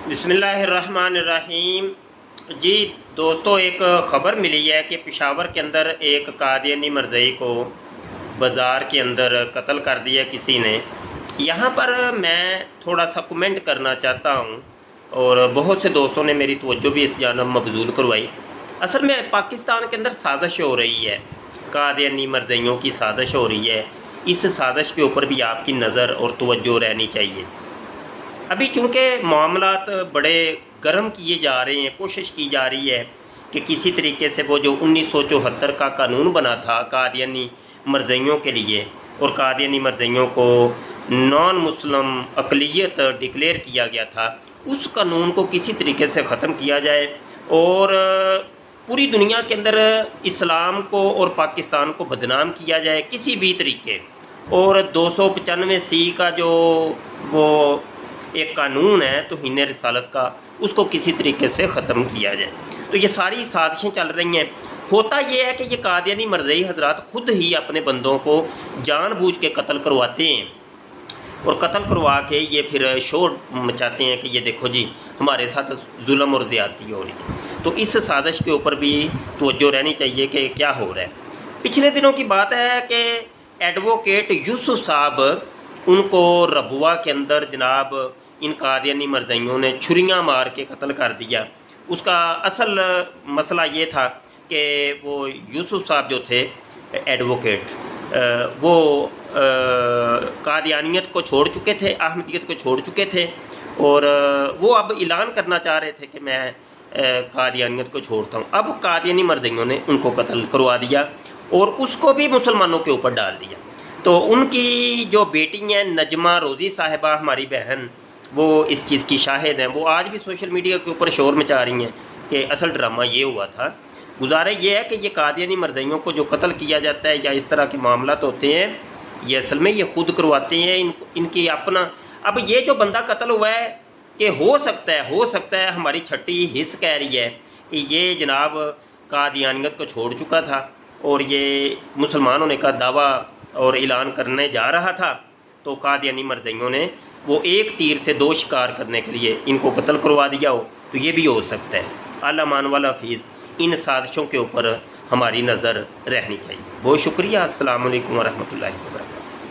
बिस्मिल्लाहिर्रहमानिर्रहीम। जी दोस्तों, एक ख़बर मिली है कि पेशावर के अंदर एक कादियानी मरज़ई को बाज़ार के अंदर कत्ल कर दिया किसी ने। यहाँ पर मैं थोड़ा सा कमेंट करना चाहता हूँ और बहुत से दोस्तों ने मेरी तवज्जो भी इस जानब मबज़ूल करवाई। असल में पाकिस्तान के अंदर साजिश हो रही है, कादियानी मरज़इयों की साजिश हो रही है। इस साजिश के ऊपर भी आपकी नज़र और तवज्जो रहनी चाहिए। अभी चूँकि मामलात बड़े गर्म किए जा रहे हैं, कोशिश की जा रही है कि किसी तरीके से वो जो 1974 का कानून बना था कादियानी मरज़इयों के लिए, और कादियानी मरज़इयों को नॉन मुस्लिम अक़लियत डिक्लेयर किया गया था, उस कानून को किसी तरीके से ख़त्म किया जाए और पूरी दुनिया के अंदर इस्लाम को और पाकिस्तान को बदनाम किया जाए किसी भी तरीके। और 295C का जो वो एक कानून है तौहीन रिसालत का, उसको किसी तरीके से ख़त्म किया जाए। तो ये सारी साजिशें चल रही हैं। होता ये है कि ये कादियानी मरज़ई हजरात ख़ुद ही अपने बंदों को जानबूझ के कत्ल करवाते हैं और कत्ल करवा के ये फिर शोर मचाते हैं कि ये देखो जी हमारे साथ जुल्म और ज़्यादती हो रही है। तो इस साजिश के ऊपर भी तवज्जो रहनी चाहिए कि क्या हो रहा है। पिछले दिनों की बात है कि एडवोकेट यूसुफ साहब, उनको रबुआ के अंदर जनाब इन कादियानी मरज़इयों ने छुरियाँ मार के कत्ल कर दिया। उसका असल मसला ये था कि वो यूसुफ साहब जो थे एडवोकेट, वो कादियानियत को छोड़ चुके थे, अहमदियत को छोड़ चुके थे, और वो अब ऐलान करना चाह रहे थे कि मैं कादियानियत को छोड़ता हूँ। अब कादियानी मरज़इयों ने उनको कत्ल करवा दिया और उसको भी मुसलमानों के ऊपर डाल दिया। तो उनकी जो बेटी हैं नजमा रोज़ी साहिबा, हमारी बहन, वो इस चीज़ की शाहिद हैं। वो आज भी सोशल मीडिया के ऊपर शोर मचा रही हैं कि असल ड्रामा ये हुआ था। गुजारा ये है कि ये कादियानी मरज़इयों को जो कत्ल किया जाता है या इस तरह के मामलात होते हैं, ये असल में ये खुद करवाते हैं। इनकी अपना, अब ये जो बंदा कत्ल हुआ है कि हो सकता है हमारी छठी हिस्स कह रही है कि ये जनाब कादियानियत को छोड़ चुका था और ये मुसलमान होने का दावा और ऐलान करने जा रहा था। तो कादियानी मरज़इयों ने वो एक तीर से दो शिकार करने के लिए इनको कत्ल करवा दिया हो, तो ये भी हो सकता है। आला मान वाला हफीज़, इन साजिशों के ऊपर हमारी नज़र रहनी चाहिए। बहुत शुक्रिया। अस्सलाम वालेकुम वरहमतुल्लाहि वबरकातुहू।